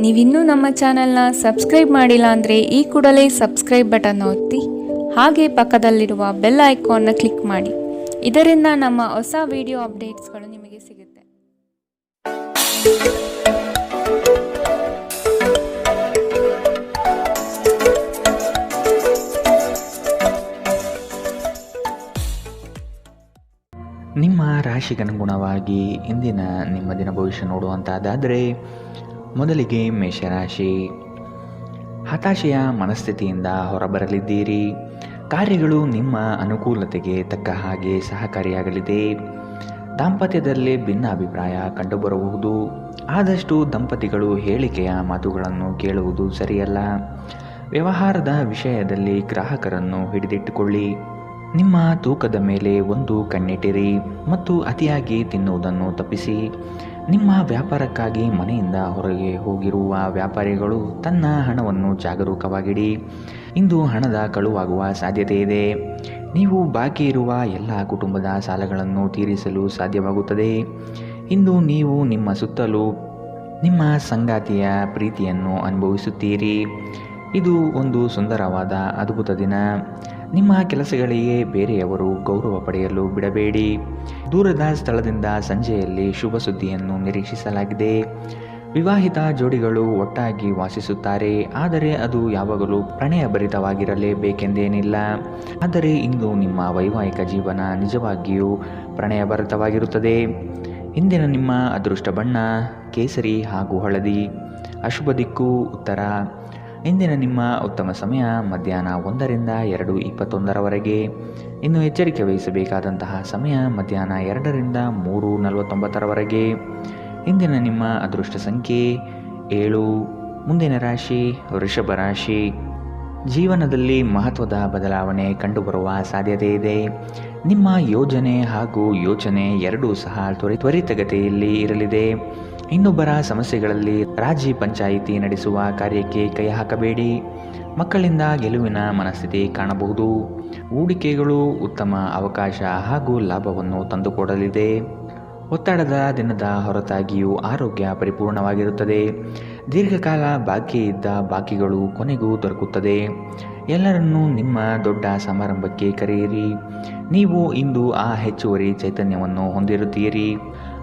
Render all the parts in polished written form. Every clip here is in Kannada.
ನೀವಿನ್ನೂ ನಮ್ಮ ಚಾನೆಲ್ನ ಸಬ್ಸ್ಕ್ರೈಬ್ ಮಾಡಿಲ್ಲ ಅಂದರೆ ಈ ಕೂಡಲೇ ಸಬ್ಸ್ಕ್ರೈಬ್ ಬಟನ್ ಒತ್ತಿ ಹಾಗೆ ಪಕ್ಕದಲ್ಲಿರುವ ಬೆಲ್ ಐಕಾನ್ನ ಕ್ಲಿಕ್ ಮಾಡಿ. ಇದರಿಂದ ನಮ್ಮ ಹೊಸ ವಿಡಿಯೋ ಅಪ್ಡೇಟ್ಸ್ಗಳು ನಿಮಗೆ ಸಿಗುತ್ತೆ. ನಿಮ್ಮ ರಾಶಿಗನುಗುಣವಾಗಿ ಇಂದಿನ ನಿಮ್ಮ ದಿನ ಭವಿಷ್ಯ ನೋಡುವಂತಾದರೆ ಮೊದಲಿಗೆ ಮೇಷರಾಶಿ. ಹತಾಶೆಯ ಮನಸ್ಥಿತಿಯಿಂದ ಹೊರಬರಲಿದ್ದೀರಿ. ಕಾರ್ಯಗಳು ನಿಮ್ಮ ಅನುಕೂಲತೆಗೆ ತಕ್ಕ ಹಾಗೆ ಸಹಕಾರಿಯಾಗಲಿದೆ. ದಾಂಪತ್ಯದಲ್ಲಿ ಭಿನ್ನಾಭಿಪ್ರಾಯ ಕಂಡುಬರಬಹುದು. ಆದಷ್ಟು ದಂಪತಿಗಳು ಹೇಳಿಕೆಯ ಮಾತುಗಳನ್ನು ಕೇಳುವುದು ಸರಿಯಲ್ಲ. ವ್ಯವಹಾರದ ವಿಷಯದಲ್ಲಿ ಗ್ರಾಹಕರನ್ನು ಹಿಡಿದಿಟ್ಟುಕೊಳ್ಳಿ. ನಿಮ್ಮ ತೂಕದ ಮೇಲೆ ಒಂದು ಕಣ್ಣಿಟ್ಟಿರಿ ಮತ್ತು ಅತಿಯಾಗಿ ತಿನ್ನುವುದನ್ನು ತಪ್ಪಿಸಿ. ನಿಮ್ಮ ವ್ಯಾಪಾರಕ್ಕಾಗಿ ಮನೆಯಿಂದ ಹೊರಗೆ ಹೋಗಿರುವ ವ್ಯಾಪಾರಿಗಳು ತನ್ನ ಹಣವನ್ನು ಜಾಗರೂಕವಾಗಿಡಿ. ಇಂದು ಹಣದ ಕಳುವಾಗುವ ಸಾಧ್ಯತೆ ಇದೆ. ನೀವು ಬಾಕಿ ಇರುವ ಎಲ್ಲ ಕುಟುಂಬದ ಸಾಲಗಳನ್ನು ತೀರಿಸಲು ಸಾಧ್ಯವಾಗುತ್ತದೆ. ಇಂದು ನೀವು ನಿಮ್ಮ ಸುತ್ತಲೂ ನಿಮ್ಮ ಸಂಗಾತಿಯ ಪ್ರೀತಿಯನ್ನು ಅನುಭವಿಸುತ್ತೀರಿ. ಇದು ಒಂದು ಸುಂದರವಾದ ಅದ್ಭುತ ದಿನ. ನಿಮ್ಮ ಕೆಲಸಗಳಿಗೆ ಬೇರೆಯವರು ಗೌರವ ಪಡೆಯಲು ಬಿಡಬೇಡಿ. ದೂರದ ಸ್ಥಳದಿಂದ ಸಂಜೆಯಲ್ಲಿ ಶುಭ ಸುದ್ದಿಯನ್ನು ನಿರೀಕ್ಷಿಸಲಾಗಿದೆ. ವಿವಾಹಿತ ಜೋಡಿಗಳು ಒಟ್ಟಾಗಿ ವಾಸಿಸುತ್ತಾರೆ, ಆದರೆ ಅದು ಯಾವಾಗಲೂ ಪ್ರಣಯಭರಿತವಾಗಿರಲೇಬೇಕೆಂದೇನಿಲ್ಲ. ಆದರೆ ಇಂದು ನಿಮ್ಮ ವೈವಾಹಿಕ ಜೀವನ ನಿಜವಾಗಿಯೂ ಪ್ರಣಯಭರಿತವಾಗಿರುತ್ತದೆ. ಇಂದಿನ ನಿಮ್ಮ ಅದೃಷ್ಟ ಬಣ್ಣ ಕೇಸರಿ ಹಾಗೂ ಹಳದಿ. ಅಶುಭ ದಿಕ್ಕು ಉತ್ತರ. ಇಂದಿನ ನಿಮ್ಮ ಉತ್ತಮ ಸಮಯ ಮಧ್ಯಾಹ್ನ 1ರಿಂದ 2:21 ಇನ್ನು ಎಚ್ಚರಿಕೆ ವಹಿಸಬೇಕಾದಂತಹ ಸಮಯ ಮಧ್ಯಾಹ್ನ 2ರಿಂದ 3:49 ಇಂದಿನ ನಿಮ್ಮ ಅದೃಷ್ಟ ಸಂಖ್ಯೆ 7. ಮುಂದಿನ ರಾಶಿ ವೃಷಭ ರಾಶಿ. ಜೀವನದಲ್ಲಿ ಮಹತ್ವದ ಬದಲಾವಣೆ ಕಂಡುಬರುವ ಸಾಧ್ಯತೆ ಇದೆ. ನಿಮ್ಮ ಯೋಜನೆ ಹಾಗೂ ಯೋಚನೆ ಎರಡೂ ಸಹ ತ್ವರಿತಗತಿಯಲ್ಲಿ ಇರಲಿದೆ. ಇನ್ನೊಬ್ಬರ ಸಮಸ್ಯೆಗಳಲ್ಲಿ ರಾಜಿ ಪಂಚಾಯಿತಿ ನಡೆಸುವ ಕಾರ್ಯಕ್ಕೆ ಕೈ ಹಾಕಬೇಡಿ. ಮಕ್ಕಳಿಂದ ಗೆಲುವಿನ ಮನಸ್ಥಿತಿ ಕಾಣಬಹುದು. ಹೂಡಿಕೆಗಳು ಉತ್ತಮ ಅವಕಾಶ ಹಾಗೂ ಲಾಭವನ್ನು ತಂದುಕೊಡಲಿದೆ. ಒತ್ತಡದ ದಿನದ ಹೊರತಾಗಿಯೂ ಆರೋಗ್ಯ ಪರಿಪೂರ್ಣವಾಗಿರುತ್ತದೆ. ದೀರ್ಘಕಾಲ ಬಾಕಿ ಇದ್ದ ಬಾಕಿಗಳು ಕೊನೆಗೂ ದೊರಕುತ್ತದೆ. ಎಲ್ಲರನ್ನೂ ನಿಮ್ಮ ದೊಡ್ಡ ಸಮಾರಂಭಕ್ಕೆ ಕರೆಯಿರಿ. ನೀವು ಇಂದು ಆ ಹೆಚ್ಚುವರಿ ಚೈತನ್ಯವನ್ನು ಹೊಂದಿರುತ್ತೀರಿ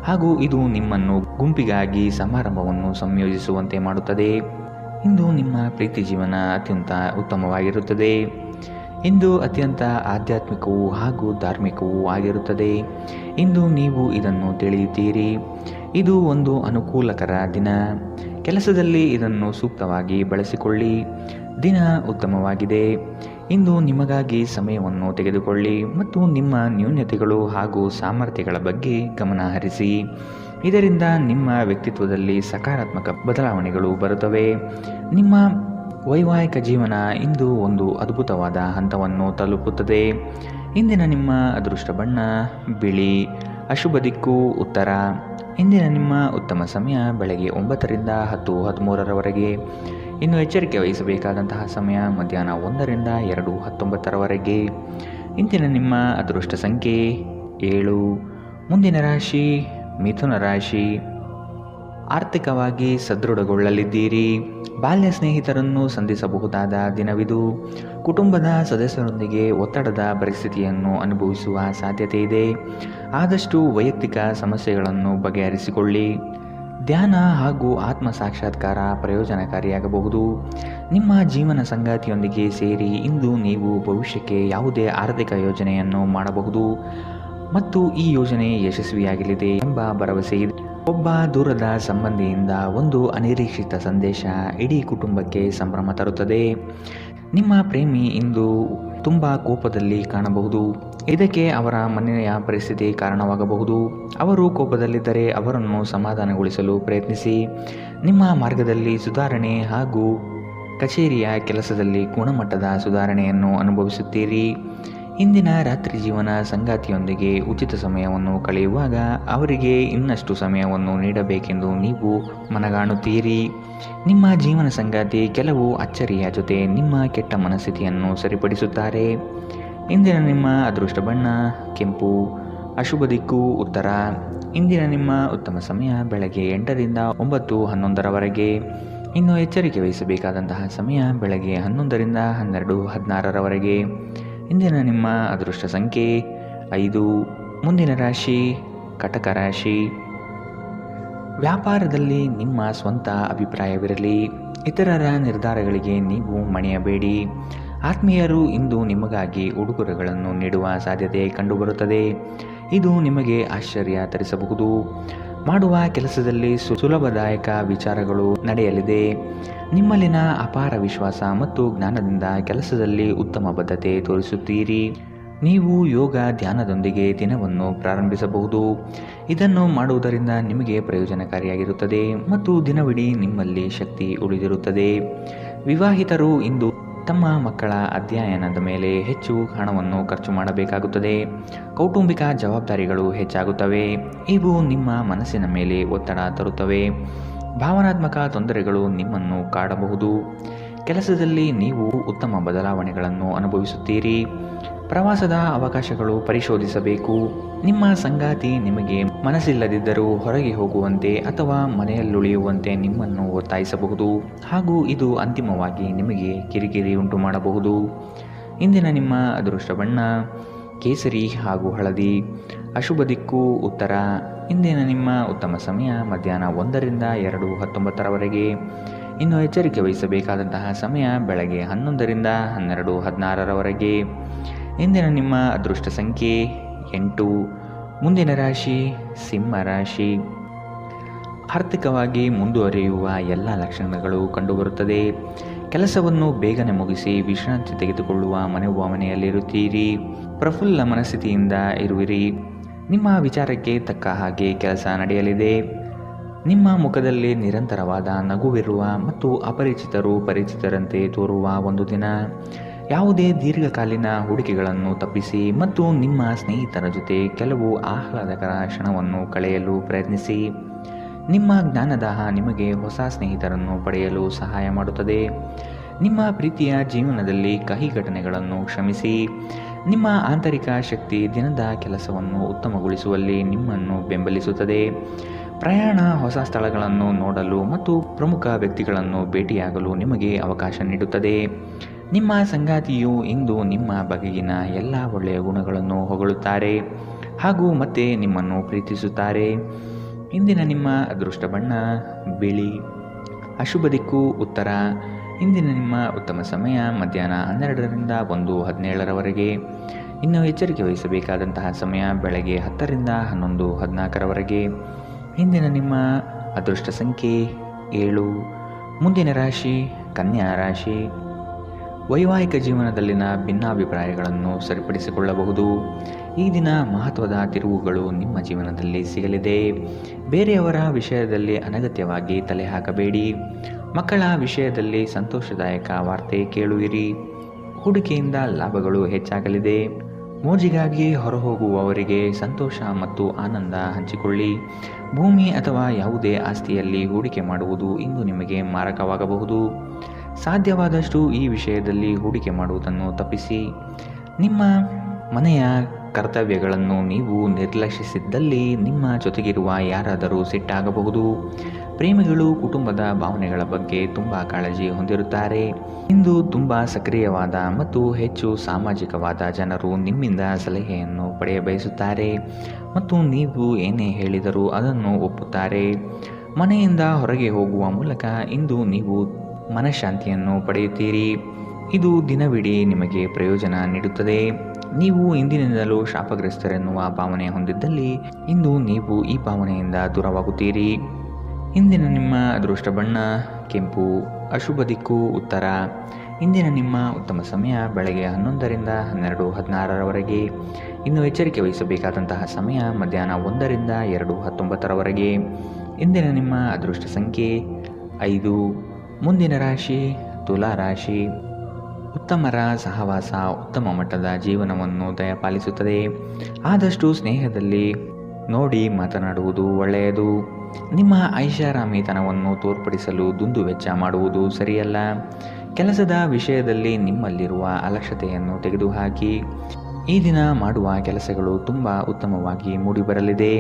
ಹಾಗೂ ಇದು ನಿಮ್ಮನ್ನು ಗುಂಪಿಗಾಗಿ ಸಮಾರಂಭವನ್ನು ಸಂಯೋಜಿಸುವಂತೆ ಮಾಡುತ್ತದೆ. ಇಂದು ನಿಮ್ಮ ಪ್ರೀತಿ ಜೀವನ ಅತ್ಯಂತ ಉತ್ತಮವಾಗಿರುತ್ತದೆ. ಇಂದು ಅತ್ಯಂತ ಆಧ್ಯಾತ್ಮಿಕವೂ ಹಾಗೂ ಧಾರ್ಮಿಕವೂ ಆಗಿರುತ್ತದೆ. ಇಂದು ನೀವು ಇದನ್ನು ತಿಳಿಯುತ್ತೀರಿ. ಇದು ಒಂದು ಅನುಕೂಲಕರ ದಿನ. ಕೆಲಸದಲ್ಲಿ ಇದನ್ನು ಸೂಕ್ತವಾಗಿ ಬಳಸಿಕೊಳ್ಳಿ. ದಿನ ಉತ್ತಮವಾಗಿದೆ. ಇಂದು ನಿಮಗಾಗಿ ಸಮಯವನ್ನು ತೆಗೆದುಕೊಳ್ಳಿ ಮತ್ತು ನಿಮ್ಮ ನ್ಯೂನತೆಗಳು ಹಾಗೂ ಸಾಮರ್ಥ್ಯಗಳ ಬಗ್ಗೆ ಗಮನ ಹರಿಸಿ. ಇದರಿಂದ ನಿಮ್ಮ ವ್ಯಕ್ತಿತ್ವದಲ್ಲಿ ಸಕಾರಾತ್ಮಕ ಬದಲಾವಣೆಗಳು ಬರುತ್ತವೆ. ನಿಮ್ಮ ವೈವಾಹಿಕ ಜೀವನ ಇಂದು ಒಂದು ಅದ್ಭುತವಾದ ಹಂತವನ್ನು ತಲುಪುತ್ತದೆ. ಇಂದಿನ ನಿಮ್ಮ ಅದೃಷ್ಟ ಬಣ್ಣ ಬಿಳಿ. ಅಶುಭ ದಿಕ್ಕು ಉತ್ತರ. ಇಂದಿನ ನಿಮ್ಮ ಉತ್ತಮ ಸಮಯ ಬೆಳಗ್ಗೆ 9ರಿಂದ 10:13 ಇನ್ನು ಎಚ್ಚರಿಕೆ ವಹಿಸಬೇಕಾದಂತಹ ಸಮಯ ಮಧ್ಯಾಹ್ನ 1ರಿಂದ 2:19 ಇಂದಿನ ನಿಮ್ಮ ಅದೃಷ್ಟ ಸಂಖ್ಯೆ 7. ಮುಂದಿನ ರಾಶಿ ಮಿಥುನ ರಾಶಿ. ಆರ್ಥಿಕವಾಗಿ ಸದೃಢಗೊಳ್ಳಲಿದ್ದೀರಿ. ಬಾಲ್ಯ ಸ್ನೇಹಿತರನ್ನು ಸಂಧಿಸಬಹುದಾದ ದಿನವಿದು. ಕುಟುಂಬದ ಸದಸ್ಯರೊಂದಿಗೆ ಒತ್ತಡದ ಪರಿಸ್ಥಿತಿಯನ್ನು ಅನುಭವಿಸುವ ಸಾಧ್ಯತೆ ಇದೆ. ಆದಷ್ಟು ವೈಯಕ್ತಿಕ ಸಮಸ್ಯೆಗಳನ್ನು ಬಗೆಹರಿಸಿಕೊಳ್ಳಿ. ಧ್ಯಾನ ಹಾಗೂ ಆತ್ಮ ಸಾಕ್ಷಾತ್ಕಾರ ಪ್ರಯೋಜನಕಾರಿಯಾಗಬಹುದು. ನಿಮ್ಮ ಜೀವನ ಸಂಗಾತಿಯೊಂದಿಗೆ ಸೇರಿ ಇಂದು ನೀವು ಭವಿಷ್ಯಕ್ಕೆ ಯಾವುದೇ ಆರ್ಥಿಕ ಯೋಜನೆಯನ್ನು ಮಾಡಬಹುದು ಮತ್ತು ಈ ಯೋಜನೆ ಯಶಸ್ವಿಯಾಗಲಿದೆ ಎಂಬ ಭರವಸೆ ಇದೆ. ಒಬ್ಬ ದೂರದ ಸಂಬಂಧಿಯಿಂದ ಒಂದು ಅನಿರೀಕ್ಷಿತ ಸಂದೇಶ ಇಡೀ ಕುಟುಂಬಕ್ಕೆ ಸಂಭ್ರಮ ತರುತ್ತದೆ. ನಿಮ್ಮ ಪ್ರೇಮಿ ಇಂದು ತುಂಬ ಕೋಪದಲ್ಲಿ ಕಾಣಬಹುದು. ಇದಕ್ಕೆ ಅವರ ಮನೆಯ ಪರಿಸ್ಥಿತಿ ಕಾರಣವಾಗಬಹುದು. ಅವರು ಕೋಪದಲ್ಲಿದ್ದರೆ ಅವರನ್ನು ಸಮಾಧಾನಗೊಳಿಸಲು ಪ್ರಯತ್ನಿಸಿ. ನಿಮ್ಮ ಮಾರ್ಗದಲ್ಲಿ ಸುಧಾರಣೆ ಹಾಗೂ ಕಚೇರಿಯ ಕೆಲಸದಲ್ಲಿ ಗುಣಮಟ್ಟದ ಸುಧಾರಣೆಯನ್ನು ಅನುಭವಿಸುತ್ತೀರಿ. ಇಂದಿನ ರಾತ್ರಿ ಜೀವನ ಸಂಗಾತಿಯೊಂದಿಗೆ ಉಚಿತ ಸಮಯವನ್ನು ಕಳೆಯುವಾಗ ಅವರಿಗೆ ಇನ್ನಷ್ಟು ಸಮಯವನ್ನು ನೀಡಬೇಕೆಂದು ನೀವು ಮನಗಾಣುತ್ತೀರಿ. ನಿಮ್ಮ ಜೀವನ ಸಂಗಾತಿ ಕೆಲವು ಅಚ್ಚರಿಯ ಜೊತೆ ನಿಮ್ಮ ಕೆಟ್ಟ ಮನಸ್ಥಿತಿಯನ್ನು ಸರಿಪಡಿಸುತ್ತಾರೆ. ಇಂದಿನ ನಿಮ್ಮ ಅದೃಷ್ಟ ಬಣ್ಣ ಕೆಂಪು. ಅಶುಭ ದಿಕ್ಕು ಉತ್ತರ. ಇಂದಿನ ನಿಮ್ಮ ಉತ್ತಮ ಸಮಯ ಬೆಳಗ್ಗೆ 8ರಿಂದ 9:11 ಇನ್ನು ಎಚ್ಚರಿಕೆ ವಹಿಸಬೇಕಾದಂತಹ ಸಮಯ ಬೆಳಗ್ಗೆ 11ರಿಂದ 12:16ರವರೆಗೆ. ಇಂದಿನ ನಿಮ್ಮ ಅದೃಷ್ಟ ಸಂಖ್ಯೆ 5. ಮುಂದಿನ ರಾಶಿ ಕಟಕ ರಾಶಿ. ವ್ಯಾಪಾರದಲ್ಲಿ ನಿಮ್ಮ ಸ್ವಂತ ಅಭಿಪ್ರಾಯವಿರಲಿ. ಇತರರ ನಿರ್ಧಾರಗಳಿಗೆ ನೀವು ಮಣಿಯಬೇಡಿ. ಆತ್ಮೀಯರು ಇಂದು ನಿಮಗಾಗಿ ಉಡುಗೊರೆಗಳನ್ನು ನೀಡುವ ಸಾಧ್ಯತೆ ಕಂಡುಬರುತ್ತದೆ. ಇದು ನಿಮಗೆ ಆಶ್ಚರ್ಯ ತರಿಸಬಹುದು. ಮಾಡುವ ಕೆಲಸದಲ್ಲಿ ಸುಲಭದಾಯಕ ವಿಚಾರಗಳು ನಡೆಯಲಿದೆ. ನಿಮ್ಮಲ್ಲಿನ ಅಪಾರ ವಿಶ್ವಾಸ ಮತ್ತು ಜ್ಞಾನದಿಂದ ಕೆಲಸದಲ್ಲಿ ಉತ್ತಮ ಬದ್ಧತೆ ತೋರಿಸುತ್ತೀರಿ. ನೀವು ಯೋಗ ಧ್ಯಾನದೊಂದಿಗೆ ದಿನವನ್ನು ಪ್ರಾರಂಭಿಸಬಹುದು. ಇದನ್ನು ಮಾಡುವುದರಿಂದ ನಿಮಗೆ ಪ್ರಯೋಜನಕಾರಿಯಾಗಿರುತ್ತದೆ ಮತ್ತು ದಿನವಿಡೀ ನಿಮ್ಮಲ್ಲಿ ಶಕ್ತಿ ಉಳಿದಿರುತ್ತದೆ. ವಿವಾಹಿತರು ಇಂದು ತಮ್ಮ ಮಕ್ಕಳ ಅಧ್ಯಯನದ ಮೇಲೆ ಹೆಚ್ಚು ಹಣವನ್ನು ಖರ್ಚು ಮಾಡಬೇಕಾಗುತ್ತದೆ. ಕೌಟುಂಬಿಕ ಜವಾಬ್ದಾರಿಗಳು ಹೆಚ್ಚಾಗುತ್ತವೆ. ಇವು ನಿಮ್ಮ ಮನಸ್ಸಿನ ಮೇಲೆ ಒತ್ತಡ ತರುತ್ತವೆ. ಭಾವನಾತ್ಮಕ ತೊಂದರೆಗಳು ನಿಮ್ಮನ್ನು ಕಾಡಬಹುದು. ಕೆಲಸದಲ್ಲಿ ನೀವು ಉತ್ತಮ ಬದಲಾವಣೆಗಳನ್ನು ಅನುಭವಿಸುತ್ತೀರಿ. ಪ್ರವಾಸದ ಅವಕಾಶಗಳು ಪರಿಶೋಧಿಸಬೇಕು. ನಿಮ್ಮ ಸಂಗಾತಿ ನಿಮಗೆ ಮನಸ್ಸಿಲ್ಲದಿದ್ದರೂ ಹೊರಗೆ ಹೋಗುವಂತೆ ಅಥವಾ ಮನೆಯಲ್ಲುಳಿಯುವಂತೆ ನಿಮ್ಮನ್ನು ಒತ್ತಾಯಿಸಬಹುದು ಹಾಗೂ ಇದು ಅಂತಿಮವಾಗಿ ನಿಮಗೆ ಕಿರಿಕಿರಿ ಉಂಟು ಮಾಡಬಹುದು. ಇಂದಿನ ನಿಮ್ಮ ಅದೃಷ್ಟ ಬಣ್ಣ ಕೇಸರಿ ಹಾಗೂ ಹಳದಿ. ಅಶುಭ ದಿಕ್ಕು ಉತ್ತರ. ಇಂದಿನ ನಿಮ್ಮ ಉತ್ತಮ ಸಮಯ ಮಧ್ಯಾಹ್ನ 1ರಿಂದ 2:19ರವರೆಗೆ. ಇನ್ನು ಎಚ್ಚರಿಕೆ ವಹಿಸಬೇಕಾದಂತಹ ಸಮಯ ಬೆಳಗ್ಗೆ 11ರಿಂದ 12:16ರವರೆಗೆ. ಇಂದಿನ ನಿಮ್ಮ ಅದೃಷ್ಟ ಸಂಖ್ಯೆ 8. ಮುಂದಿನ ರಾಶಿ ಸಿಂಹ ರಾಶಿ. ಆರ್ಥಿಕವಾಗಿ ಮುಂದುವರಿಯುವ ಎಲ್ಲ ಲಕ್ಷಣಗಳು ಕಂಡುಬರುತ್ತದೆ. ಕೆಲಸವನ್ನು ಬೇಗನೆ ಮುಗಿಸಿ ವಿಶ್ರಾಂತಿ ತೆಗೆದುಕೊಳ್ಳುವ ಮನೋಭಾವನೆಯಲ್ಲಿರುತ್ತೀರಿ. ಪ್ರಫುಲ್ಲ ಮನಸ್ಥಿತಿಯಿಂದ ಇರುವಿರಿ. ನಿಮ್ಮ ವಿಚಾರಕ್ಕೆ ತಕ್ಕ ಹಾಗೆ ಕೆಲಸ ನಡೆಯಲಿದೆ. ನಿಮ್ಮ ಮುಖದಲ್ಲಿ ನಿರಂತರವಾದ ನಗುವಿರುವ ಮತ್ತು ಅಪರಿಚಿತರು ಪರಿಚಿತರಂತೆ ತೋರುವ ಒಂದು ದಿನ. ಯಾವುದೇ ದೀರ್ಘಕಾಲೀನ ಹೂಡಿಕೆಗಳನ್ನು ತಪ್ಪಿಸಿ ಮತ್ತು ನಿಮ್ಮ ಸ್ನೇಹಿತರ ಜೊತೆ ಕೆಲವು ಆಹ್ಲಾದಕರ ಕ್ಷಣವನ್ನು ಕಳೆಯಲು ಪ್ರಯತ್ನಿಸಿ. ನಿಮ್ಮ ಜ್ಞಾನದಾಹ ನಿಮಗೆ ಹೊಸ ಸ್ನೇಹಿತರನ್ನು ಪಡೆಯಲು ಸಹಾಯ ಮಾಡುತ್ತದೆ. ನಿಮ್ಮ ಪ್ರೀತಿಯ ಜೀವನದಲ್ಲಿ ಕಹಿ ಘಟನೆಗಳನ್ನು ಕ್ಷಮಿಸಿ. ನಿಮ್ಮ ಆಂತರಿಕ ಶಕ್ತಿ ದಿನದ ಕೆಲಸವನ್ನು ಉತ್ತಮಗೊಳಿಸುವಲ್ಲಿ ನಿಮ್ಮನ್ನು ಬೆಂಬಲಿಸುತ್ತದೆ. ಪ್ರಯಾಣ, ಹೊಸ ಸ್ಥಳಗಳನ್ನು ನೋಡಲು ಮತ್ತು ಪ್ರಮುಖ ವ್ಯಕ್ತಿಗಳನ್ನು ಭೇಟಿಯಾಗಲು ನಿಮಗೆ ಅವಕಾಶ ನೀಡುತ್ತದೆ. ನಿಮ್ಮ ಸಂಗಾತಿಯು ಇಂದು ನಿಮ್ಮ ಬಗೆಗಿನ ಎಲ್ಲ ಒಳ್ಳೆಯ ಗುಣಗಳನ್ನು ಹೊಗಳುತ್ತಾರೆ ಹಾಗೂ ಮತ್ತೆ ನಿಮ್ಮನ್ನು ಪ್ರೀತಿಸುತ್ತಾರೆ. ಇಂದಿನ ನಿಮ್ಮ ಅದೃಷ್ಟ ಬಣ್ಣ ಬಿಳಿ. ಅಶುಭ ದಿಕ್ಕು ಉತ್ತರ. ಇಂದಿನ ನಿಮ್ಮ ಉತ್ತಮ ಸಮಯ ಮಧ್ಯಾಹ್ನ 12ರಿಂದ 1:17ರವರೆಗೆ. ಇನ್ನು ಎಚ್ಚರಿಕೆ ವಹಿಸಬೇಕಾದಂತಹ ಸಮಯ ಬೆಳಗ್ಗೆ 10ರಿಂದ 11:14ರವರೆಗೆ. ಇಂದಿನ ನಿಮ್ಮ ಅದೃಷ್ಟ ಸಂಖ್ಯೆ 7. ಮುಂದಿನ ರಾಶಿ ಕನ್ಯಾ ರಾಶಿ. ವೈವಾಹಿಕ ಜೀವನದಲ್ಲಿನ ಭಿನ್ನಾಭಿಪ್ರಾಯಗಳನ್ನು ಸರಿಪಡಿಸಿಕೊಳ್ಳಬಹುದು. ಈ ದಿನ ಮಹತ್ವದ ತಿರುವುಗಳು ನಿಮ್ಮ ಜೀವನದಲ್ಲಿ ಸಿಗಲಿದೆ. ಬೇರೆಯವರ ವಿಷಯದಲ್ಲಿ ಅನಗತ್ಯವಾಗಿ ತಲೆ ಹಾಕಬೇಡಿ. ಮಕ್ಕಳ ವಿಷಯದಲ್ಲಿ ಸಂತೋಷದಾಯಕ ವಾರ್ತೆ ಕೇಳುವಿರಿ. ಹೂಡಿಕೆಯಿಂದ ಲಾಭಗಳು ಹೆಚ್ಚಾಗಲಿದೆ. ಮೋಜಿಗಾಗಿ ಹೊರಹೋಗುವವರಿಗೆ ಸಂತೋಷ ಮತ್ತು ಆನಂದ ಹಂಚಿಕೊಳ್ಳಿ. ಭೂಮಿ ಅಥವಾ ಯಾವುದೇ ಆಸ್ತಿಯಲ್ಲಿ ಹೂಡಿಕೆ ಮಾಡುವುದು ಇಂದು ನಿಮಗೆ ಮಾರಕವಾಗಬಹುದು. ಸಾಧ್ಯವಾದಷ್ಟು ಈ ವಿಷಯದಲ್ಲಿ ಹೂಡಿಕೆ ಮಾಡುವುದನ್ನು ತಪ್ಪಿಸಿ. ನಿಮ್ಮ ಮನೆಯ ಕರ್ತವ್ಯಗಳನ್ನು ನೀವು ನಿರ್ಲಕ್ಷಿಸಿದ್ದಲ್ಲಿ ನಿಮ್ಮ ಜೊತೆಗಿರುವ ಯಾರಾದರೂ ಸಿಟ್ಟಾಗಬಹುದು. ಪ್ರೇಮಿಗಳು ಕುಟುಂಬದ ಭಾವನೆಗಳ ಬಗ್ಗೆ ತುಂಬ ಕಾಳಜಿ ಹೊಂದಿರುತ್ತಾರೆ. ಇಂದು ತುಂಬ ಸಕ್ರಿಯವಾದ ಮತ್ತು ಹೆಚ್ಚು ಸಾಮಾಜಿಕವಾದ ಜನರು ನಿಮ್ಮಿಂದ ಸಲಹೆಯನ್ನು ಪಡೆಯಬಯಸುತ್ತಾರೆ ಮತ್ತು ನೀವು ಏನೇ ಹೇಳಿದರೂ ಅದನ್ನು ಒಪ್ಪುತ್ತಾರೆ. ಮನೆಯಿಂದ ಹೊರಗೆ ಹೋಗುವ ಮೂಲಕ ಇಂದು ನೀವು ಮನಃಶಾಂತಿಯನ್ನು ಪಡೆಯುತ್ತೀರಿ. ಇದು ದಿನವಿಡೀ ನಿಮಗೆ ಪ್ರಯೋಜನ ನೀಡುತ್ತದೆ. ನೀವು ಇಂದಿನಿಂದಲೂ ಶಾಪಗ್ರಸ್ತರೆನ್ನುವ ಭಾವನೆ ಹೊಂದಿದ್ದಲ್ಲಿ ಇಂದು ನೀವು ಈ ಭಾವನೆಯಿಂದ ದೂರವಾಗುತ್ತೀರಿ. ಇಂದಿನ ನಿಮ್ಮ ಅದೃಷ್ಟ ಬಣ್ಣ ಕೆಂಪು. ಅಶುಭ ದಿಕ್ಕು ಉತ್ತರ. ಇಂದಿನ ನಿಮ್ಮ ಉತ್ತಮ ಸಮಯ ಬೆಳಗ್ಗೆ 11ರಿಂದ 12:16ರವರೆಗೆ. ಇನ್ನು ಎಚ್ಚರಿಕೆ ವಹಿಸಬೇಕಾದಂತಹ ಸಮಯ ಮಧ್ಯಾಹ್ನ 1ರಿಂದ 2:19ರವರೆಗೆ. ಇಂದಿನ ನಿಮ್ಮ ಅದೃಷ್ಟ ಸಂಖ್ಯೆ 5. ಮುಂದಿನ ರಾಶಿ ತುಲಾ ರಾಶಿ. ಉತ್ತಮರ ಸಹವಾಸ ಉತ್ತಮ ಮಟ್ಟದ ಜೀವನವನ್ನು ದಯಪಾಲಿಸುತ್ತದೆ. ಆದಷ್ಟು ಸ್ನೇಹದಲ್ಲಿ ನೋಡಿ ಮಾತನಾಡುವುದು ಒಳ್ಳೆಯದು. ನಿಮ್ಮ ಐಷಾರಾಮಿತನವನ್ನು ತೋರ್ಪಡಿಸಲು ದುಂದುವೆಚ್ಚ ಮಾಡುವುದು ಸರಿಯಲ್ಲ. ಕೆಲಸದ ವಿಷಯದಲ್ಲಿ ನಿಮ್ಮಲ್ಲಿರುವ ಅಲಕ್ಷ್ಯತೆಯನ್ನು ತೆಗೆದುಹಾಕಿ. ಈ ದಿನ ಮಾಡುವ ಕೆಲಸಗಳು ತುಂಬ ಉತ್ತಮವಾಗಿ ಮೂಡಿಬರಲಿದೆ.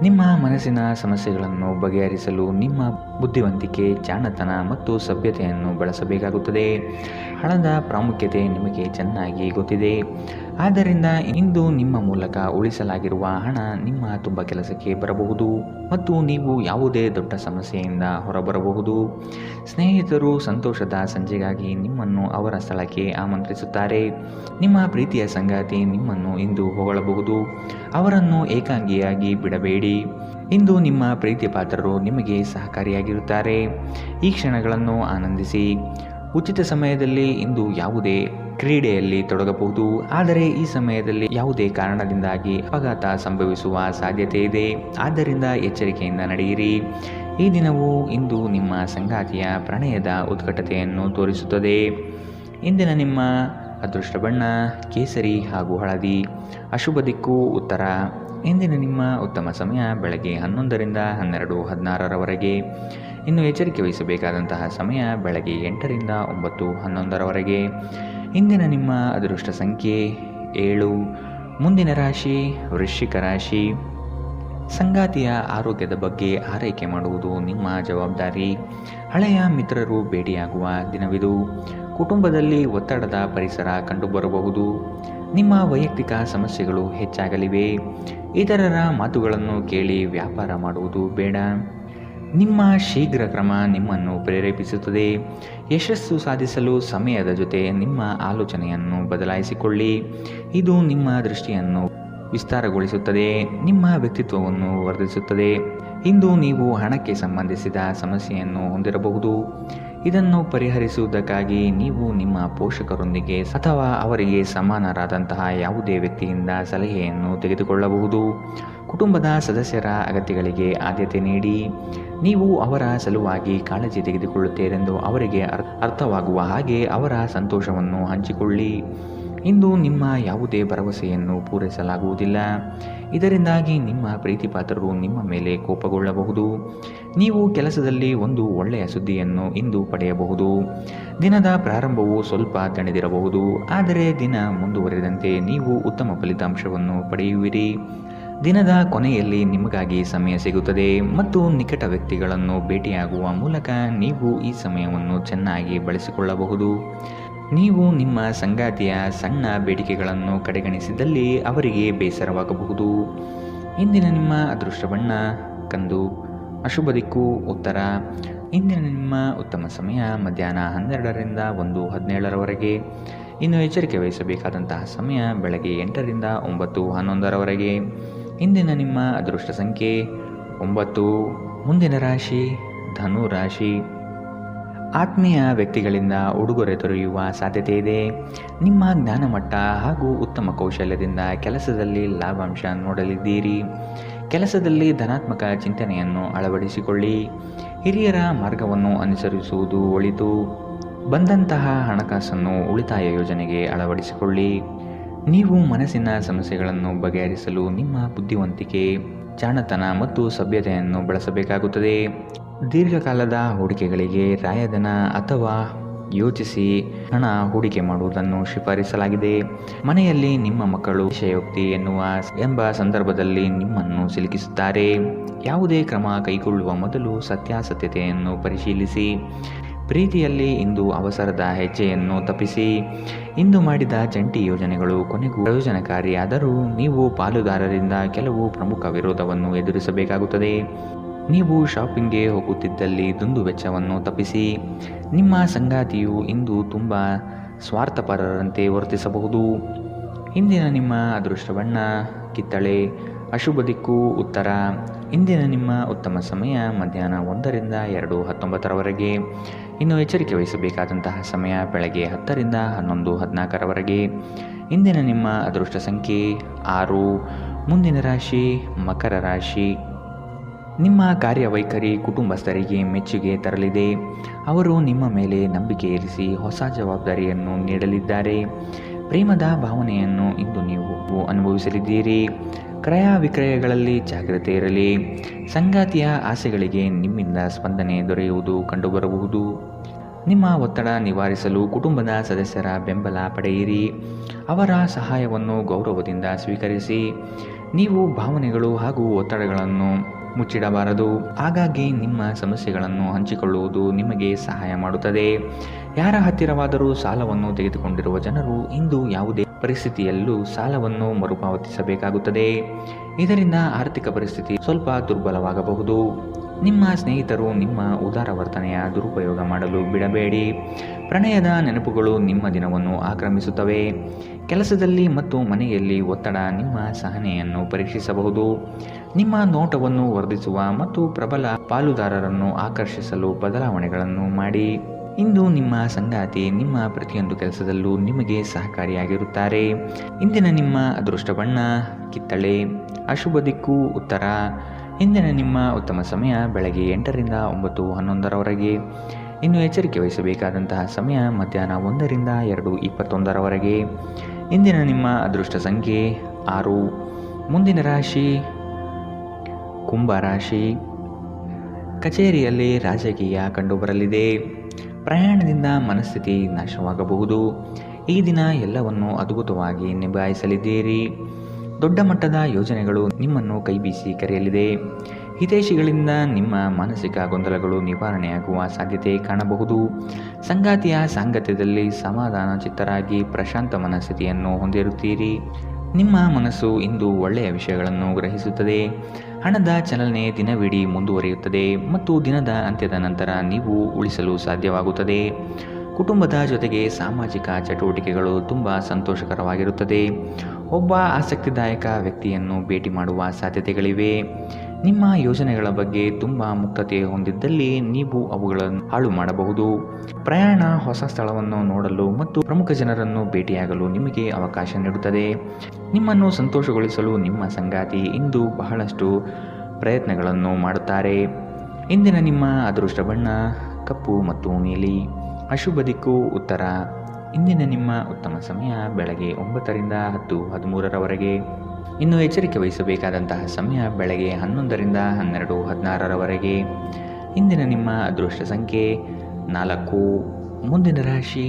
ನಿಮ್ಮ ಮನಸ್ಸಿನ ಸಮಸ್ಯೆಗಳನ್ನು ಬಗೆಹರಿಸಲು ನಿಮ್ಮ ಬುದ್ಧಿವಂತಿಕೆ, ಜಾಣತನ ಮತ್ತು ಸಭ್ಯತೆಯನ್ನು ಬಳಸಬೇಕಾಗುತ್ತದೆ. ಹಣದ ಪ್ರಾಮುಖ್ಯತೆ ನಿಮಗೆ ಚೆನ್ನಾಗಿ ಗೊತ್ತಿದೆ. ಆದ್ದರಿಂದ ಇಂದು ನಿಮ್ಮ ಮೂಲಕ ಉಳಿಸಲಾಗಿರುವ ಹಣ ನಿಮ್ಮ ತುಂಬ ಕೆಲಸಕ್ಕೆ ಬರಬಹುದು ಮತ್ತು ನೀವು ಯಾವುದೇ ದೊಡ್ಡ ಸಮಸ್ಯೆಯಿಂದ ಹೊರಬರಬಹುದು. ಸ್ನೇಹಿತರು ಸಂತೋಷದ ಸಂಜೆಗಾಗಿ ನಿಮ್ಮನ್ನು ಅವರ ಸ್ಥಳಕ್ಕೆ ಆಮಂತ್ರಿಸುತ್ತಾರೆ. ನಿಮ್ಮ ಪ್ರೀತಿಯ ಸಂಗಾತಿ ನಿಮ್ಮನ್ನು ಇಂದು ಹೊಗಳಬಹುದು. ಅವರನ್ನು ಏಕಾಂಗಿಯಾಗಿ ಬಿಡಬೇಡಿ. ಇಂದು ನಿಮ್ಮ ಪ್ರೀತಿ ಪಾತ್ರರು ನಿಮಗೆ ಸಹಕಾರಿಯಾಗಿರುತ್ತಾರೆ. ಈ ಕ್ಷಣಗಳನ್ನು ಆನಂದಿಸಿ. ಉಚಿತ ಸಮಯದಲ್ಲಿ ಇಂದು ಯಾವುದೇ ಕ್ರೀಡೆಯಲ್ಲಿ ತೊಡಗಬಹುದು, ಆದರೆ ಈ ಸಮಯದಲ್ಲಿ ಯಾವುದೇ ಕಾರಣದಿಂದಾಗಿ ಅಪಘಾತ ಸಂಭವಿಸುವ ಸಾಧ್ಯತೆ ಇದೆ. ಆದ್ದರಿಂದ ಎಚ್ಚರಿಕೆಯಿಂದ ನಡೆಯಿರಿ. ಈ ದಿನವು ಇಂದು ನಿಮ್ಮ ಸಂಗಾತಿಯ ಪ್ರಣಯದ ಉತ್ಕಟತೆಯನ್ನು ತೋರಿಸುತ್ತದೆ. ಇಂದಿನ ನಿಮ್ಮ ಅದೃಷ್ಟ ಬಣ್ಣ ಕೇಸರಿ ಹಾಗೂ ಹಳದಿ. ಅಶುಭ ದಿಕ್ಕು ಉತ್ತರ. ಇಂದಿನ ನಿಮ್ಮ ಉತ್ತಮ ಸಮಯ ಬೆಳಗ್ಗೆ 11ರಿಂದ 12:16ರವರೆಗೆ. ಇನ್ನು ಎಚ್ಚರಿಕೆ ವಹಿಸಬೇಕಾದಂತಹ ಸಮಯ ಬೆಳಗ್ಗೆ 8ರಿಂದ 9:11ರವರೆಗೆ. ಇಂದಿನ ನಿಮ್ಮ ಅದೃಷ್ಟ ಸಂಖ್ಯೆ 7. ಮುಂದಿನ ರಾಶಿ ವೃಶ್ಚಿಕ ರಾಶಿ. ಸಂಗಾತಿಯ ಆರೋಗ್ಯದ ಬಗ್ಗೆ ಆರೈಕೆ ಮಾಡುವುದು ನಿಮ್ಮ ಜವಾಬ್ದಾರಿ. ಹಳೆಯ ಮಿತ್ರರು ಭೇಟಿಯಾಗುವ ದಿನವಿದು. ಕುಟುಂಬದಲ್ಲಿ ಒತ್ತಡದ ಪರಿಸರ ಕಂಡುಬರಬಹುದು. ನಿಮ್ಮ ವೈಯಕ್ತಿಕ ಸಮಸ್ಯೆಗಳು ಹೆಚ್ಚಾಗಲಿವೆ. ಇತರರ ಮಾತುಗಳನ್ನು ಕೇಳಿ ವ್ಯಾಪಾರ ಮಾಡುವುದು ಬೇಡ. ನಿಮ್ಮ ಶೀಘ್ರ ಕ್ರಮ ನಿಮ್ಮನ್ನು ಪ್ರೇರೇಪಿಸುತ್ತದೆ. ಯಶಸ್ಸು ಸಾಧಿಸಲು ಸಮಯದ ಜೊತೆ ನಿಮ್ಮ ಆಲೋಚನೆಯನ್ನು ಬದಲಾಯಿಸಿಕೊಳ್ಳಿ. ಇದು ನಿಮ್ಮ ದೃಷ್ಟಿಯನ್ನು ವಿಸ್ತಾರಗೊಳಿಸುತ್ತದೆ, ನಿಮ್ಮ ವ್ಯಕ್ತಿತ್ವವನ್ನು ವರ್ಧಿಸುತ್ತದೆ. ಇಂದು ನೀವು ಹಣಕ್ಕೆ ಸಂಬಂಧಿಸಿದ ಸಮಸ್ಯೆಯನ್ನು ಹೊಂದಿರಬಹುದು. ಇದನ್ನು ಪರಿಹರಿಸುವುದಕ್ಕಾಗಿ ನೀವು ನಿಮ್ಮ ಪೋಷಕರೊಂದಿಗೆ ಅಥವಾ ಅವರಿಗೆ ಸಮಾನರಾದಂತಹ ಯಾವುದೇ ವ್ಯಕ್ತಿಯಿಂದ ಸಲಹೆಯನ್ನು ತೆಗೆದುಕೊಳ್ಳಬಹುದು. ಕುಟುಂಬದ ಸದಸ್ಯರ ಅಗತ್ಯಗಳಿಗೆ ಆದ್ಯತೆ ನೀಡಿ. ನೀವು ಅವರ ಸಲುವಾಗಿ ಕಾಳಜಿ ತೆಗೆದುಕೊಳ್ಳುತ್ತೀರೆಂದು ಅವರಿಗೆ ಅರ್ಥವಾಗುವ ಹಾಗೆ ಅವರ ಸಂತೋಷವನ್ನು ಹಂಚಿಕೊಳ್ಳಿ. ಇಂದು ನಿಮ್ಮ ಯಾವುದೇ ಭರವಸೆಯನ್ನು ಪೂರೈಸಲಾಗುವುದಿಲ್ಲ. ಇದರಿಂದಾಗಿ ನಿಮ್ಮ ಪ್ರೀತಿಪಾತ್ರರು ನಿಮ್ಮ ಮೇಲೆ ಕೋಪಗೊಳ್ಳಬಹುದು. ನೀವು ಕೆಲಸದಲ್ಲಿ ಒಂದು ಒಳ್ಳೆಯ ಸುದ್ದಿಯನ್ನು ಇಂದು ಪಡೆಯಬಹುದು. ದಿನದ ಪ್ರಾರಂಭವು ಸ್ವಲ್ಪ ತಣಿದಿರಬಹುದು, ಆದರೆ ದಿನ ಮುಂದುವರಿದಂತೆ ನೀವು ಉತ್ತಮ ಫಲಿತಾಂಶವನ್ನು ಪಡೆಯುವಿರಿ. ದಿನದ ಕೊನೆಯಲ್ಲಿ ನಿಮಗಾಗಿ ಸಮಯ ಸಿಗುತ್ತದೆ ಮತ್ತು ನಿಕಟ ವ್ಯಕ್ತಿಗಳನ್ನು ಭೇಟಿಯಾಗುವ ಮೂಲಕ ನೀವು ಈ ಸಮಯವನ್ನು ಚೆನ್ನಾಗಿ ಬಳಸಿಕೊಳ್ಳಬಹುದು. ನೀವು ನಿಮ್ಮ ಸಂಗಾತಿಯ ಸಣ್ಣ ಬೇಡಿಕೆಗಳನ್ನು ಕಡೆಗಣಿಸಿದಲ್ಲಿ ಅವರಿಗೆ ಬೇಸರವಾಗಬಹುದು. ಇಂದಿನ ನಿಮ್ಮ ಅದೃಷ್ಟ ಬಣ್ಣ ಕಂದು. ಅಶುಭ ದಿಕ್ಕು ಉತ್ತರ. ಇಂದಿನ ನಿಮ್ಮ ಉತ್ತಮ ಸಮಯ ಮಧ್ಯಾಹ್ನ 12ರಿಂದ 1:17ರವರೆಗೆ. ಇನ್ನು ಎಚ್ಚರಿಕೆ ವಹಿಸಬೇಕಾದಂತಹ ಸಮಯ ಬೆಳಗ್ಗೆ 8ರಿಂದ 9:11ರವರೆಗೆ. ಇಂದಿನ ನಿಮ್ಮ ಅದೃಷ್ಟ ಸಂಖ್ಯೆ 9. ಮುಂದಿನ ರಾಶಿ ಧನು ರಾಶಿ. ಆತ್ಮೀಯ ವ್ಯಕ್ತಿಗಳಿಂದ ಉಡುಗೊರೆ ದೊರೆಯುವ ಸಾಧ್ಯತೆ ಇದೆ. ನಿಮ್ಮ ಜ್ಞಾನಮಟ್ಟ ಹಾಗೂ ಉತ್ತಮ ಕೌಶಲ್ಯದಿಂದ ಕೆಲಸದಲ್ಲಿ ಲಾಭಾಂಶ ನೋಡಲಿದ್ದೀರಿ. ಕೆಲಸದಲ್ಲಿ ಧನಾತ್ಮಕ ಚಿಂತನೆಯನ್ನು ಅಳವಡಿಸಿಕೊಳ್ಳಿ. ಹಿರಿಯರ ಮಾರ್ಗವನ್ನು ಅನುಸರಿಸುವುದು ಒಳಿತು. ಬಂದಂತಹ ಹಣಕಾಸನ್ನು ಉಳಿತಾಯ ಯೋಜನೆಗೆ ಅಳವಡಿಸಿಕೊಳ್ಳಿ. ನೀವು ಮನಸ್ಸಿನ ಸಮಸ್ಯೆಗಳನ್ನು ಬಗೆಹರಿಸಲು ನಿಮ್ಮ ಬುದ್ಧಿವಂತಿಕೆ, ಜಾಣತನ ಮತ್ತು ಸಭ್ಯತೆಯನ್ನು ಬಳಸಬೇಕಾಗುತ್ತದೆ. ದೀರ್ಘಕಾಲದ ಹೂಡಿಕೆಗಳಿಗೆ ರಾಯಧನ ಅಥವಾ ಯೋಚಿಸಿ ಹಣ ಹೂಡಿಕೆ ಮಾಡುವುದನ್ನು ಶಿಫಾರಿಸಲಾಗಿದೆ. ಮನೆಯಲ್ಲಿ ನಿಮ್ಮ ಮಕ್ಕಳು ವಿಷಯೋಕ್ತಿ ಎಂಬ ಸಂದರ್ಭದಲ್ಲಿ ನಿಮ್ಮನ್ನು ಸಿಲುಕಿಸುತ್ತಾರೆ. ಯಾವುದೇ ಕ್ರಮ ಕೈಗೊಳ್ಳುವ ಮೊದಲು ಸತ್ಯಾಸತ್ಯತೆಯನ್ನು ಪರಿಶೀಲಿಸಿ. ಪ್ರೀತಿಯಲ್ಲಿ ಇಂದು ಅವಸರದ ಹೆಜ್ಜೆಯನ್ನು ತಪ್ಪಿಸಿ. ಇಂದು ಮಾಡಿದ ಜಂಟಿ ಯೋಜನೆಗಳು ಕೊನೆಗೂ ಪ್ರಯೋಜನಕಾರಿಯಾದರೂ ನೀವು ಪಾಲುದಾರರಿಂದ ಕೆಲವು ಪ್ರಮುಖ ವಿರೋಧವನ್ನು ಎದುರಿಸಬೇಕಾಗುತ್ತದೆ. ನೀವು ಶಾಪಿಂಗ್ಗೆ ಹೋಗುತ್ತಿದ್ದಲ್ಲಿ ದುಂದು ವೆಚ್ಚವನ್ನು ತಪ್ಪಿಸಿ. ನಿಮ್ಮ ಸಂಗಾತಿಯು ಇಂದು ತುಂಬ ಸ್ವಾರ್ಥಪರರಂತೆ ವರ್ತಿಸಬಹುದು. ಇಂದಿನ ನಿಮ್ಮ ಅದೃಷ್ಟ ಬಣ್ಣ ಕಿತ್ತಳೆ. ಅಶುಭ ದಿಕ್ಕು ಉತ್ತರ. ಇಂದಿನ ನಿಮ್ಮ ಉತ್ತಮ ಸಮಯ ಮಧ್ಯಾಹ್ನ 1ರಿಂದ 2:19ರವರೆಗೆ. ಇನ್ನು ಎಚ್ಚರಿಕೆ ವಹಿಸಬೇಕಾದಂತಹ ಸಮಯ ಬೆಳಗ್ಗೆ 10ರಿಂದ 11:14ರವರೆಗೆ. ಇಂದಿನ ನಿಮ್ಮ ಅದೃಷ್ಟ ಸಂಖ್ಯೆ 6. ಮುಂದಿನ ರಾಶಿ ಮಕರ ರಾಶಿ. ನಿಮ್ಮ ಕಾರ್ಯವೈಖರಿ ಕುಟುಂಬಸ್ಥರಿಗೆ ಮೆಚ್ಚುಗೆ ತರಲಿದೆ. ಅವರು ನಿಮ್ಮ ಮೇಲೆ ನಂಬಿಕೆ ಇರಿಸಿ ಹೊಸ ಜವಾಬ್ದಾರಿಯನ್ನು ನೀಡಲಿದ್ದಾರೆ. ಪ್ರೇಮದ ಭಾವನೆಯನ್ನು ಇಂದು ನೀವು ಅನುಭವಿಸಲಿದ್ದೀರಿ. ಕ್ರಯ ವಿಕ್ರಯಗಳಲ್ಲಿ ಜಾಗ್ರತೆ ಇರಲಿ. ಸಂಗಾತಿಯ ಆಸೆಗಳಿಗೆ ನಿಮ್ಮಿಂದ ಸ್ಪಂದನೆ ದೊರೆಯುವುದು ಕಂಡುಬರಬಹುದು. ನಿಮ್ಮ ಒತ್ತಡ ನಿವಾರಿಸಲು ಕುಟುಂಬದ ಸದಸ್ಯರ ಬೆಂಬಲ ಪಡೆಯಿರಿ. ಅವರ ಸಹಾಯವನ್ನು ಗೌರವದಿಂದ ಸ್ವೀಕರಿಸಿ. ನೀವು ಭಾವನೆಗಳು ಹಾಗೂ ಒತ್ತಡಗಳನ್ನು ಮುಚ್ಚಿಡಬಾರದು. ಹಾಗಾಗಿ ನಿಮ್ಮ ಸಮಸ್ಯೆಗಳನ್ನು ಹಂಚಿಕೊಳ್ಳುವುದು ನಿಮಗೆ ಸಹಾಯ ಮಾಡುತ್ತದೆ. ಯಾರ ಹತ್ತಿರವಾದರೂ ಸಾಲವನ್ನು ತೆಗೆದುಕೊಂಡಿರುವ ಜನರು ಇಂದು ಯಾವುದೇ ಪರಿಸ್ಥಿತಿಯಲ್ಲೂ ಸಾಲವನ್ನು ಮರುಪಾವತಿಸಬೇಕಾಗುತ್ತದೆ. ಇದರಿಂದ ಆರ್ಥಿಕ ಪರಿಸ್ಥಿತಿ ಸ್ವಲ್ಪ ದುರ್ಬಲವಾಗಬಹುದು. ನಿಮ್ಮ ಸ್ನೇಹಿತರು ನಿಮ್ಮ ಉದಾರ ವರ್ತನೆಯ ದುರುಪಯೋಗ ಮಾಡಲು ಬಿಡಬೇಡಿ. ಪ್ರಣಯದ ನೆನಪುಗಳು ನಿಮ್ಮ ದಿನವನ್ನು ಆಕ್ರಮಿಸುತ್ತವೆ. ಕೆಲಸದಲ್ಲಿ ಮತ್ತು ಮನೆಯಲ್ಲಿ ಒತ್ತಡ ನಿಮ್ಮ ಸಹನೆಯನ್ನು ಪರೀಕ್ಷಿಸಬಹುದು. ನಿಮ್ಮ ನೋಟವನ್ನು ವರ್ಧಿಸುವ ಮತ್ತು ಪ್ರಬಲ ಪಾಲುದಾರರನ್ನು ಆಕರ್ಷಿಸಲು ಬದಲಾವಣೆಗಳನ್ನು ಮಾಡಿ. ಇಂದು ನಿಮ್ಮ ಸಂಗಾತಿ ನಿಮ್ಮ ಪ್ರತಿಯೊಂದು ಕೆಲಸದಲ್ಲೂ ನಿಮಗೆ ಸಹಕಾರಿಯಾಗಿರುತ್ತಾರೆ. ಇಂದಿನ ನಿಮ್ಮ ಅದೃಷ್ಟ ಬಣ್ಣ ಕಿತ್ತಳೆ, ಅಶುಭ ದಿಕ್ಕು ಉತ್ತರ. ಇಂದಿನ ನಿಮ್ಮ ಉತ್ತಮ ಸಮಯ ಬೆಳಗ್ಗೆ 8ರಿಂದ 9:11ರವರೆಗೆ. ಇನ್ನು ಎಚ್ಚರಿಕೆ ವಹಿಸಬೇಕಾದಂತಹ ಸಮಯ ಮಧ್ಯಾಹ್ನ 1ರಿಂದ 2:21ರವರೆಗೆ. ಇಂದಿನ ನಿಮ್ಮ ಅದೃಷ್ಟ ಸಂಖ್ಯೆ 6. ಮುಂದಿನ ರಾಶಿ ಕುಂಭ ರಾಶಿ. ಕಚೇರಿಯಲ್ಲಿ ರಾಜಕೀಯ ಕಂಡುಬರಲಿದೆ. ಪ್ರಯಾಣದಿಂದ ಮನಸ್ಥಿತಿ ನಾಶವಾಗಬಹುದು. ಈ ದಿನ ಎಲ್ಲವನ್ನು ಅದ್ಭುತವಾಗಿ ನಿಭಾಯಿಸಲಿದ್ದೀರಿ. ದೊಡ್ಡ ಮಟ್ಟದ ಯೋಜನೆಗಳು ನಿಮ್ಮನ್ನು ಕೈಬೀಸಿ ಕರೆಯಲಿದೆ. ಹಿತೈಷಿಗಳಿಂದ ನಿಮ್ಮ ಮಾನಸಿಕ ಗೊಂದಲಗಳು ನಿವಾರಣೆಯಾಗುವ ಸಾಧ್ಯತೆ ಕಾಣಬಹುದು. ಸಂಗಾತಿಯ ಸಾಂಗತ್ಯದಲ್ಲಿ ಸಮಾಧಾನ ಚಿತ್ತರಾಗಿ ಪ್ರಶಾಂತ ಮನಸ್ಥಿತಿಯನ್ನು ಹೊಂದಿರುತ್ತೀರಿ. ನಿಮ್ಮ ಮನಸ್ಸು ಇಂದು ಒಳ್ಳೆಯ ವಿಷಯಗಳನ್ನು ಗ್ರಹಿಸುತ್ತದೆ. ಹಣದ ಚಲನೆ ದಿನವಿಡೀ ಮುಂದುವರಿಯುತ್ತದೆ ಮತ್ತು ದಿನದ ಅಂತ್ಯದ ನಂತರ ನೀವು ಉಳಿಸಲು ಸಾಧ್ಯವಾಗುತ್ತದೆ. ಕುಟುಂಬದ ಜೊತೆಗೆ ಸಾಮಾಜಿಕ ಚಟುವಟಿಕೆಗಳು ತುಂಬ ಸಂತೋಷಕರವಾಗಿರುತ್ತದೆ. ಒಬ್ಬ ಆಸಕ್ತಿದಾಯಕ ವ್ಯಕ್ತಿಯನ್ನು ಭೇಟಿ ಮಾಡುವ ಸಾಧ್ಯತೆಗಳಿವೆ. ನಿಮ್ಮ ಯೋಜನೆಗಳ ಬಗ್ಗೆ ತುಂಬ ಮುಕ್ತತೆ ಹೊಂದಿದ್ದಲ್ಲಿ ನೀವು ಅವುಗಳನ್ನು ಹಾಳು ಮಾಡಬಹುದು. ಪ್ರಯಾಣ ಹೊಸ ಸ್ಥಳವನ್ನು ನೋಡಲು ಮತ್ತು ಪ್ರಮುಖ ಜನರನ್ನು ಭೇಟಿಯಾಗಲು ನಿಮಗೆ ಅವಕಾಶ ನೀಡುತ್ತದೆ. ನಿಮ್ಮನ್ನು ಸಂತೋಷಗೊಳಿಸಲು ನಿಮ್ಮ ಸಂಗಾತಿ ಇಂದು ಬಹಳಷ್ಟು ಪ್ರಯತ್ನಗಳನ್ನು ಮಾಡುತ್ತಾರೆ. ಇಂದಿನ ನಿಮ್ಮ ಅದೃಷ್ಟ ಬಣ್ಣ ಕಪ್ಪು ಮತ್ತು ನೀಲಿ, ಅಶುಭ ದಿಕ್ಕು ಉತ್ತರ. ಇಂದಿನ ನಿಮ್ಮ ಉತ್ತಮ ಸಮಯ ಬೆಳಗ್ಗೆ 9ರಿಂದ 10:13ರವರೆಗೆ. ಇನ್ನು ಎಚ್ಚರಿಕೆ ವಹಿಸಬೇಕಾದಂತಹ ಸಮಯ ಬೆಳಗ್ಗೆ 11ರಿಂದ 12:16ರವರೆಗೆ. ಇಂದಿನ ನಿಮ್ಮ ಅದೃಷ್ಟ ಸಂಖ್ಯೆ 4. ಮುಂದಿನ ರಾಶಿ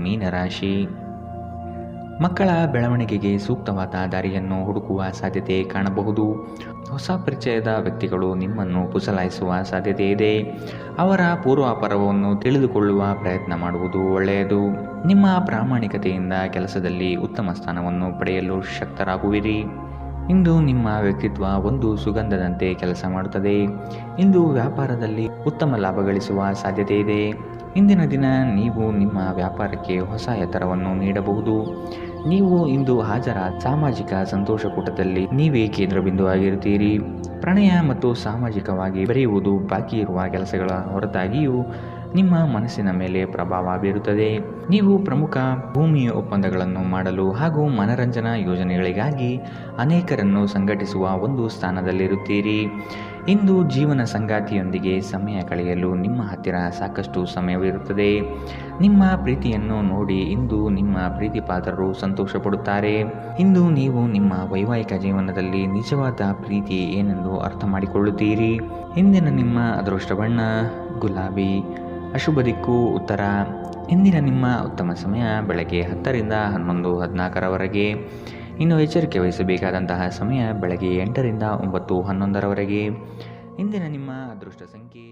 ಮೀನರಾಶಿ. ಮಕ್ಕಳ ಬೆಳವಣಿಗೆಗೆ ಸೂಕ್ತವಾದ ದಾರಿಯನ್ನು ಹುಡುಕುವ ಸಾಧ್ಯತೆ ಕಾಣಬಹುದು. ಹೊಸ ಪರಿಚಯದ ವ್ಯಕ್ತಿಗಳು ನಿಮ್ಮನ್ನು ಪುಸಲಾಯಿಸುವ ಸಾಧ್ಯತೆ ಇದೆ. ಅವರ ಪೂರ್ವಾಪರವನ್ನು ತಿಳಿದುಕೊಳ್ಳುವ ಪ್ರಯತ್ನ ಮಾಡುವುದು ಒಳ್ಳೆಯದು. ನಿಮ್ಮ ಪ್ರಾಮಾಣಿಕತೆಯಿಂದ ಕೆಲಸದಲ್ಲಿ ಉತ್ತಮ ಸ್ಥಾನವನ್ನು ಪಡೆಯಲು ಶಕ್ತರಾಗುವಿರಿ. ಇಂದು ನಿಮ್ಮ ವ್ಯಕ್ತಿತ್ವ ಒಂದು ಸುಗಂಧದಂತೆ ಕೆಲಸ ಮಾಡುತ್ತದೆ. ಇಂದು ವ್ಯಾಪಾರದಲ್ಲಿ ಉತ್ತಮ ಲಾಭ ಗಳಿಸುವ ಸಾಧ್ಯತೆ ಇದೆ. ಇಂದಿನ ದಿನ ನೀವು ನಿಮ್ಮ ವ್ಯಾಪಾರಕ್ಕೆ ಹೊಸ ಎತ್ತರವನ್ನು ನೀಡಬಹುದು. ನೀವು ಇಂದು ಹಾಜರಾದ ಸಾಮಾಜಿಕ ಸಂತೋಷಕೂಟದಲ್ಲಿ ನೀವೇ ಕೇಂದ್ರಬಿಂದುವಾಗಿರುತ್ತೀರಿ. ಪ್ರಣಯ ಮತ್ತು ಸಾಮಾಜಿಕವಾಗಿ ಬೆರೆಯುವುದು ಬಾಕಿ ಇರುವ ಕೆಲಸಗಳ ಹೊರತಾಗಿಯೂ ನಿಮ್ಮ ಮನಸ್ಸಿನ ಮೇಲೆ ಪ್ರಭಾವ ಬೀರುತ್ತದೆ. ನೀವು ಪ್ರಮುಖ ಭೂಮಿ ಒಪ್ಪಂದಗಳನ್ನು ಮಾಡಲು ಹಾಗೂ ಮನರಂಜನಾ ಯೋಜನೆಗಳಿಗಾಗಿ ಅನೇಕರನ್ನು ಸಂಘಟಿಸುವ ಒಂದು ಸ್ಥಾನದಲ್ಲಿರುತ್ತೀರಿ. ಇಂದು ಜೀವನ ಸಂಗಾತಿಯೊಂದಿಗೆ ಸಮಯ ಕಳೆಯಲು ನಿಮ್ಮ ಹತ್ತಿರ ಸಾಕಷ್ಟು ಸಮಯವಿರುತ್ತದೆ. ನಿಮ್ಮ ಪ್ರೀತಿಯನ್ನು ನೋಡಿ ಇಂದು ನಿಮ್ಮ ಪ್ರೀತಿಪಾತ್ರರು ಸಂತೋಷಪಡುತ್ತಾರೆ. ಇಂದು ನೀವು ನಿಮ್ಮ ವೈವಾಹಿಕ ಜೀವನದಲ್ಲಿ ನಿಜವಾದ ಪ್ರೀತಿ ಏನೆಂದು ಅರ್ಥ ಮಾಡಿಕೊಳ್ಳುತ್ತೀರಿ. ಇಂದಿನ ನಿಮ್ಮ ಅದೃಷ್ಟ ಬಣ್ಣ ಗುಲಾಬಿ, ಅಶುಭ ದಿಕ್ಕು ಉತ್ತರ. ಇಂದಿನ ನಿಮ್ಮ ಉತ್ತಮ ಸಮಯ ಬೆಳಗ್ಗೆ 10ರಿಂದ 11:14ರವರೆಗೆ. ಇನ್ನು ಎಚ್ಚರಿಕೆ ವಹಿಸಬೇಕಾದಂತಹ ಸಮಯ ಬೆಳಗ್ಗೆ 8ರಿಂದ 9:11ರವರೆಗೆ. ಇಂದಿನ ನಿಮ್ಮ ಅದೃಷ್ಟ ಸಂಖ್ಯೆ